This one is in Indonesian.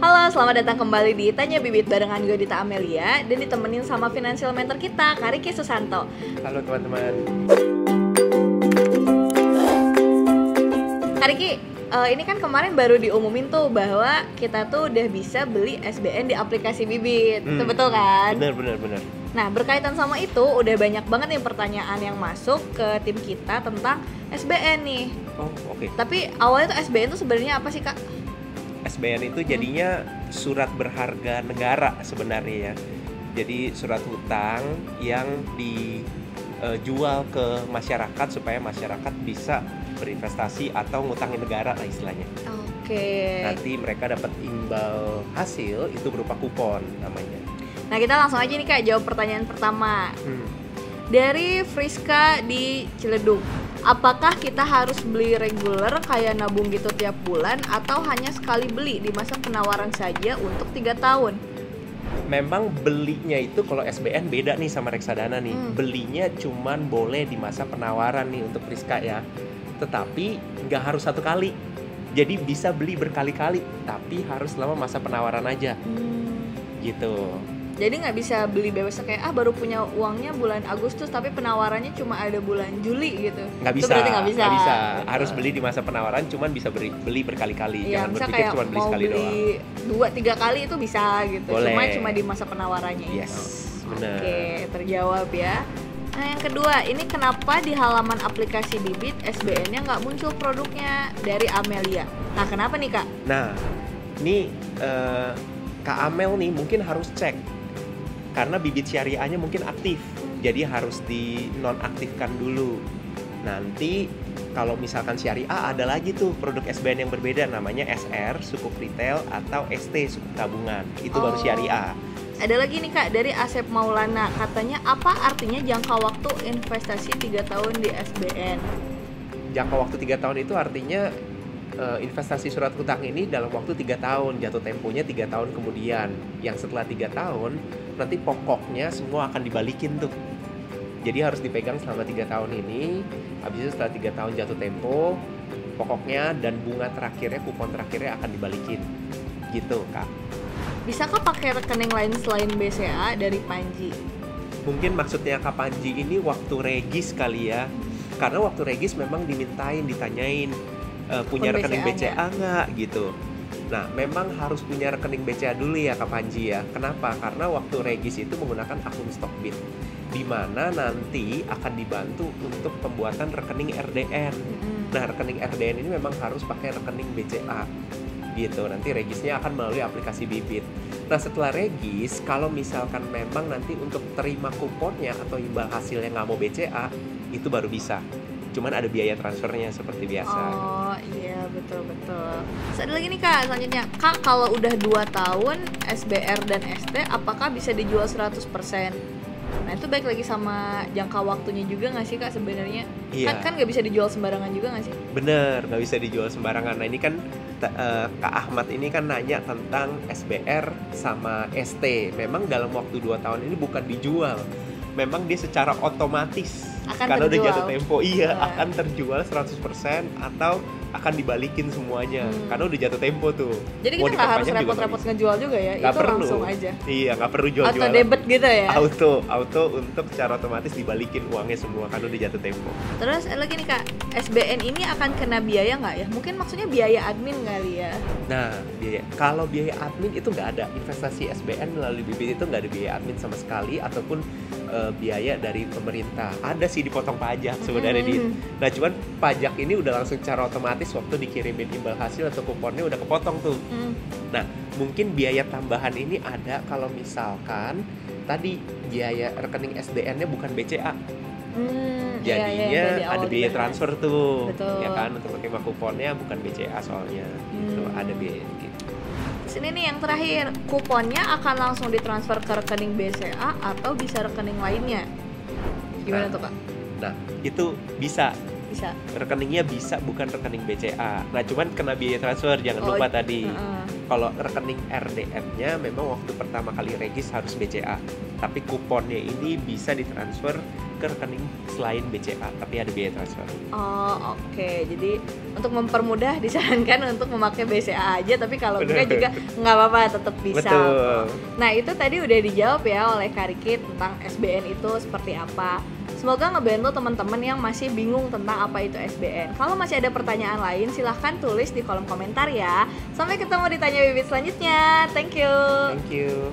Halo, selamat datang kembali di Tanya Bibit barengan gue Dita Amelia dan ditemenin sama financial mentor kita, Kak Riki Susanto. Halo teman-teman. Kak Riki, ini kan kemarin baru diumumin tuh bahwa kita tuh udah bisa beli SBN di aplikasi Bibit, itu betul kan? Bener. Nah, berkaitan sama itu, udah banyak banget nih pertanyaan yang masuk ke tim kita tentang SBN nih. Oh, oke. Tapi awalnya tuh SBN tuh sebenarnya apa sih, Kak? SBN itu jadinya surat berharga negara sebenarnya ya. Jadi surat hutang yang dijual ke masyarakat supaya masyarakat bisa berinvestasi atau ngutangin negara lah istilahnya. Oke. Nanti mereka dapat imbal hasil itu berupa kupon namanya. Nah, kita langsung aja nih Kak jawab pertanyaan pertama. Dari Friska di Ciledug. Apakah kita harus beli reguler kayak nabung gitu tiap bulan atau hanya sekali beli di masa penawaran saja untuk 3 tahun? Memang belinya itu kalau SBN beda nih sama reksadana nih. Belinya cuman boleh di masa penawaran nih untuk Friska ya. Tetapi nggak harus satu kali. Jadi bisa beli berkali-kali, tapi harus selama masa penawaran aja. Gitu. Jadi nggak bisa beli bebas kayak baru punya uangnya bulan Agustus tapi penawarannya cuma ada bulan Juli gitu. Nggak bisa. Itu berarti nggak bisa. Gitu. Harus beli di masa penawaran, cuman bisa beli berkali-kali. Iya, Jangan bisa berpikir kayak cuma beli mau sekali doang. beli 2-3 kali itu bisa gitu. Boleh. Cuma di masa penawarannya itu. Yes, benar. Oke, terjawab ya. Nah, yang kedua, ini kenapa di halaman aplikasi Bibit SBN-nya nggak muncul produknya dari Amelia? Nah, kenapa nih Kak? Nah, ini Kak Amel nih mungkin harus cek. Karena bibit syariahnya mungkin aktif, jadi harus dinonaktifkan dulu. Nanti kalau misalkan syariah ada lagi tuh produk SBN yang berbeda, namanya SR, sukuk retail, atau ST, sukuk tabungan. Itu baru syariah. Ada lagi nih Kak, dari Asep Maulana, katanya apa artinya jangka waktu investasi 3 tahun di SBN? Jangka waktu 3 tahun itu artinya investasi surat hutang ini dalam waktu 3 tahun, jatuh temponya 3 tahun kemudian. Yang setelah 3 tahun, nanti pokoknya semua akan dibalikin tuh. Jadi harus dipegang selama 3 tahun ini. Habis itu setelah 3 tahun jatuh tempo, pokoknya dan bunga terakhirnya, kupon terakhirnya akan dibalikin. Gitu Kak. Bisakah pakai rekening lain selain BCA dari Panji? Mungkin maksudnya Kak Panji ini waktu regis kali ya. Karena waktu regis memang ditanyain punya rekening BCA nggak gitu. Nah, memang harus punya rekening BCA dulu ya Kak Panji ya. Kenapa? Karena waktu regis itu menggunakan akun Stockbit, di mana nanti akan dibantu untuk pembuatan rekening RDN. Nah, rekening RDN ini memang harus pakai rekening BCA gitu. Nanti regisnya akan melalui aplikasi Bibit. Nah, setelah regis, kalau misalkan memang nanti untuk terima kuponnya atau imbal hasilnya nggak mau BCA, itu baru bisa. Cuman ada biaya transfernya seperti biasa. Oh iya, betul-betul. Terus ada lagi nih Kak, selanjutnya Kak, kalau udah 2 tahun SBR dan ST apakah bisa dijual 100%? Nah, itu baik lagi sama jangka waktunya juga nggak sih Kak sebenarnya? Iya. Kan nggak bisa dijual sembarangan juga nggak sih? Bener, nggak bisa dijual sembarangan. Nah, ini kan Kak Ahmad ini kan nanya tentang SBR sama ST. Memang dalam waktu 2 tahun ini bukan dijual, memang dia secara otomatis akan karena terjual. udah jatuh tempo akan terjual 100% atau akan dibalikin semuanya karena udah jatuh tempo tuh. Jadi Mau kita nggak harus diperpanjang juga repot-repot nggak bisa. ngejual juga ya, Nggak itu perlu. langsung aja. Iya, nggak perlu jual-jualan. Auto debit gitu ya. Auto untuk secara otomatis dibalikin uangnya semua karena udah jatuh tempo. Terus ada lagi nih Kak, SBN ini akan kena biaya nggak ya? Mungkin maksudnya biaya admin kali ya. Nah, kalau biaya admin itu nggak ada. Investasi SBN melalui Bibit itu nggak ada biaya admin sama sekali ataupun biaya dari pemerintah. Ada sih dipotong pajak sebenarnya Nah, cuman pajak ini udah langsung secara otomatis waktu dikirimin imbal hasil atau kuponnya udah kepotong tuh. Nah, mungkin biaya tambahan ini ada kalau misalkan tadi biaya rekening SDN-nya bukan BCA. Jadinya ada biaya transfer tuh. Betul. Ya kan, untuk menerima kuponnya bukan BCA soalnya. Gitu, ada biaya gitu. Ini nih yang terakhir, kuponnya akan langsung ditransfer ke rekening BCA atau bisa rekening lainnya? Gimana tuh Kak? Nah, itu bisa. Bisa. Rekeningnya bisa, bukan rekening BCA. Nah, cuman kena biaya transfer, jangan lupa tadi. Kalau rekening RDM-nya memang waktu pertama kali regis harus BCA, tapi kuponnya ini bisa ditransfer ke rekening selain BCA, tapi ada biaya transfer. Oh, oke. Jadi untuk mempermudah disarankan untuk memakai BCA aja, tapi kalau enggak juga nggak apa-apa, tetap bisa. Betul. Nah, itu tadi udah dijawab ya oleh Kak Riki tentang SBN itu seperti apa. Semoga ngebantu teman-teman yang masih bingung tentang apa itu SBN. Kalau masih ada pertanyaan lain, silahkan tulis di kolom komentar ya. Sampai ketemu di Tanya Bibit selanjutnya. Thank you. Thank you.